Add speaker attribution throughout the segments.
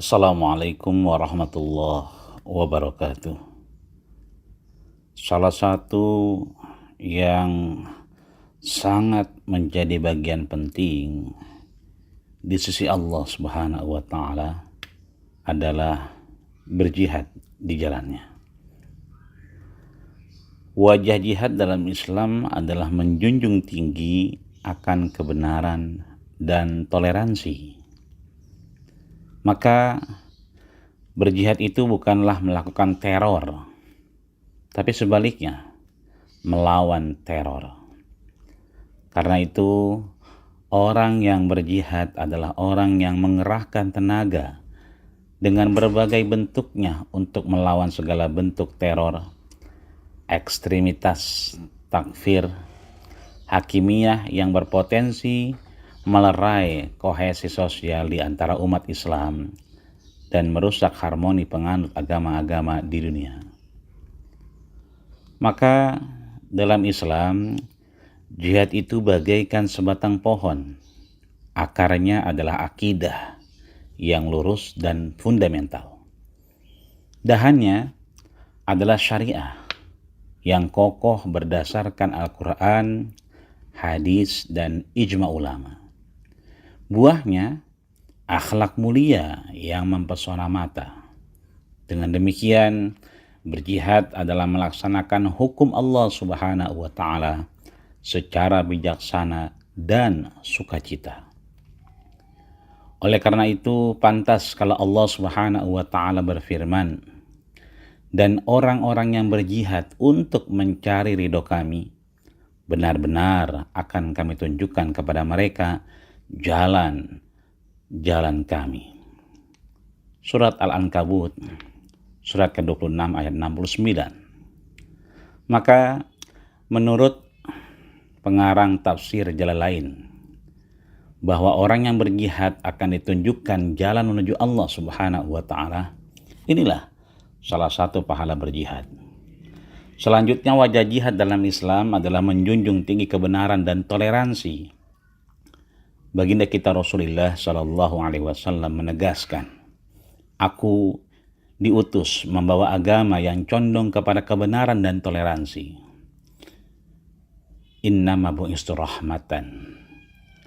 Speaker 1: Assalamualaikum warahmatullahi wabarakatuh. Salah satu yang sangat menjadi bagian penting di sisi Allah Subhanahu wa taala adalah berjihad di jalannya. Wajah jihad dalam Islam adalah menjunjung tinggi akan kebenaran dan toleransi. Maka berjihad itu bukanlah melakukan teror, tapi sebaliknya melawan teror. Karena itu orang yang berjihad adalah orang yang mengerahkan tenaga dengan berbagai bentuknya untuk melawan segala bentuk teror, ekstremitas, takfir, hakimiyah yang berpotensi melerai kohesi sosial di antara umat Islam dan merusak harmoni penganut agama-agama di dunia. Maka dalam Islam, jihad itu bagaikan sebatang pohon. Akarnya adalah akidah yang lurus dan fundamental. Dahannya adalah syariah yang kokoh berdasarkan Al-Quran, hadis, dan ijma ulama. Buahnya akhlak mulia yang mempesona mata. Dengan demikian, berjihad adalah melaksanakan hukum Allah Subhanahu wa taala secara bijaksana dan sukacita. Oleh karena itu, pantas kalau Allah Subhanahu wa taala berfirman, "Dan orang-orang yang berjihad untuk mencari ridho kami, benar-benar akan kami tunjukkan kepada mereka jalan kami." Surat Al-Ankabut, surat ke-26 ayat 69. Maka menurut pengarang tafsir Jalalain, bahwa orang yang berjihad akan ditunjukkan jalan menuju Allah Subhanahu wa taala. Inilah salah satu pahala berjihad. Selanjutnya, wajah jihad dalam Islam adalah menjunjung tinggi kebenaran dan toleransi. Baginda kita Rasulullah Shallallahu Alaihi Wasallam menegaskan, "Aku diutus membawa agama yang condong kepada kebenaran dan toleransi. Innama bu'istu rahmatan."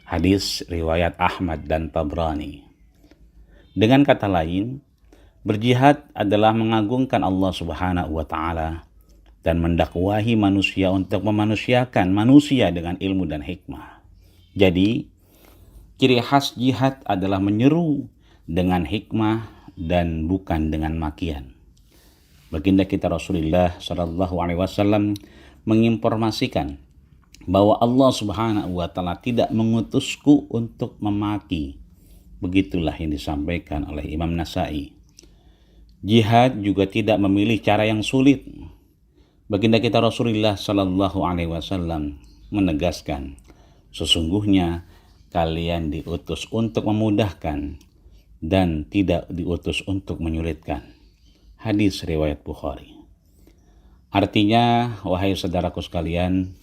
Speaker 1: Hadis riwayat Ahmad dan Tabrani. Dengan kata lain, berjihad adalah mengagungkan Allah Subhanahu wa taala dan mendakwahi manusia untuk memanusiakan manusia dengan ilmu dan hikmah. Jadi, ciri khas jihad adalah menyeru dengan hikmah dan bukan dengan makian. Baginda kita Rasulullah Shallallahu Alaihi Wasallam menginformasikan bahwa Allah Subhanahu wa taala tidak mengutusku untuk memaki. Begitulah yang disampaikan oleh Imam Nasai. Jihad juga tidak memilih cara yang sulit. Baginda kita Rasulullah Shallallahu Alaihi Wasallam menegaskan, sesungguhnya kalian diutus untuk memudahkan dan tidak diutus untuk menyulitkan. Hadis riwayat Bukhari. Artinya, wahai saudaraku sekalian,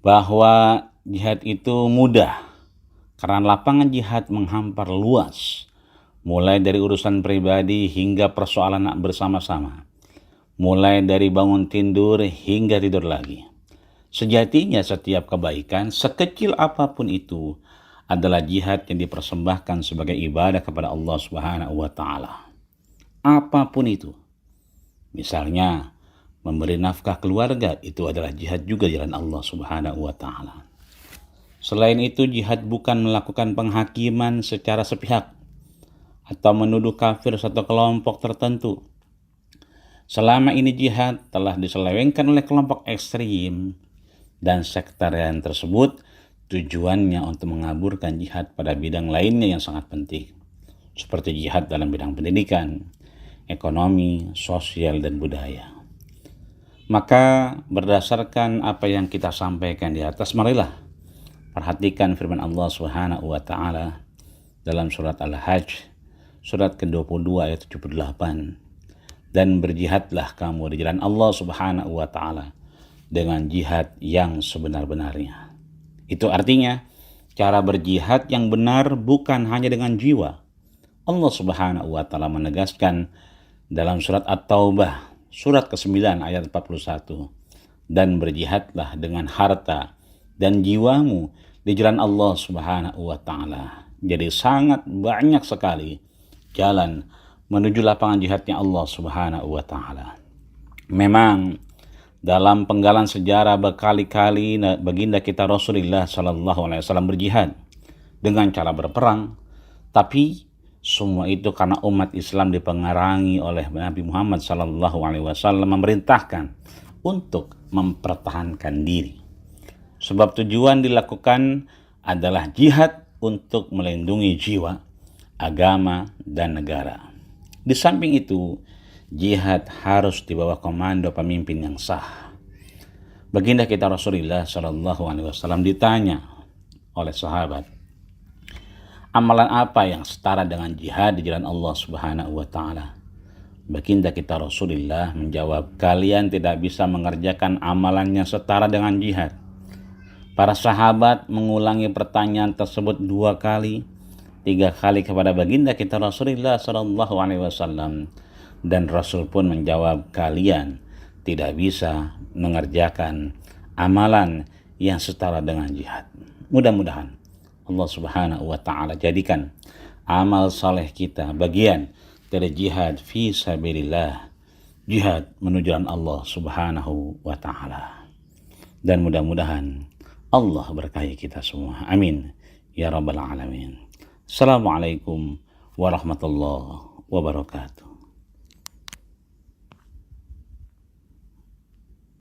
Speaker 1: bahwa jihad itu mudah karena lapangan jihad menghampar luas, mulai dari urusan pribadi hingga persoalan bersama-sama, mulai dari bangun tidur hingga tidur lagi. Sejatinya setiap kebaikan, sekecil apapun itu, adalah jihad yang dipersembahkan sebagai ibadah kepada Allah Subhanahu wa taala. Apapun itu. Misalnya, memberi nafkah keluarga, itu adalah jihad juga jalan Allah Subhanahu wa taala. Selain itu, jihad bukan melakukan penghakiman secara sepihak atau menuduh kafir satu kelompok tertentu. Selama ini jihad telah diselewengkan oleh kelompok ekstrim dan sektarian tersebut, tujuannya untuk mengaburkan jihad pada bidang lainnya yang sangat penting, seperti jihad dalam bidang pendidikan, ekonomi, sosial, dan budaya. Maka berdasarkan apa yang kita sampaikan di atas, marilah perhatikan firman Allah Subhanahu wa taala dalam surat Al-Hajj, surat ke-22 ayat 78. Dan berjihadlah kamu di jalan Allah Subhanahu wa taala dengan jihad yang sebenar-benarnya. Itu artinya cara berjihad yang benar bukan hanya dengan jiwa, Allah Subhanahu wa taala menegaskan dalam surat At-Taubah, surat ke-9 ayat 41, dan berjihadlah dengan harta dan jiwamu di jalan Allah Subhanahu wa taala. Jadi sangat banyak sekali jalan menuju lapangan jihadnya Allah Subhanahu wa taala. Memang dalam penggalan sejarah berkali-kali baginda kita Rasulullah sallallahu alaihi wasallam berjihad dengan cara berperang, tapi semua itu karena umat Islam dipengarangi oleh Nabi Muhammad sallallahu alaihi wasallam memerintahkan untuk mempertahankan diri. Sebab tujuan dilakukan adalah jihad untuk melindungi jiwa, agama, dan negara. Di samping itu, jihad harus di bawah komando pemimpin yang sah. Baginda kita Rasulullah sallallahu alaihi wasallam ditanya oleh sahabat, amalan apa yang setara dengan jihad di jalan Allah Subhanahu wa taala? Baginda kita Rasulullah menjawab, kalian tidak bisa mengerjakan amalan yang setara dengan jihad. Para sahabat mengulangi pertanyaan tersebut 2 kali, 3 kali kepada baginda kita Rasulullah sallallahu alaihi wasallam, dan Rasul pun menjawab, kalian tidak bisa mengerjakan amalan yang setara dengan jihad. Mudah-mudahan Allah Subhanahu wa taala jadikan amal saleh kita bagian dari jihad fi sabilillah, jihad menuju jalan Allah Subhanahu wa taala. Dan mudah-mudahan Allah berkahi kita semua. Amin ya rabbal alamin. Assalamualaikum warahmatullahi wabarakatuh.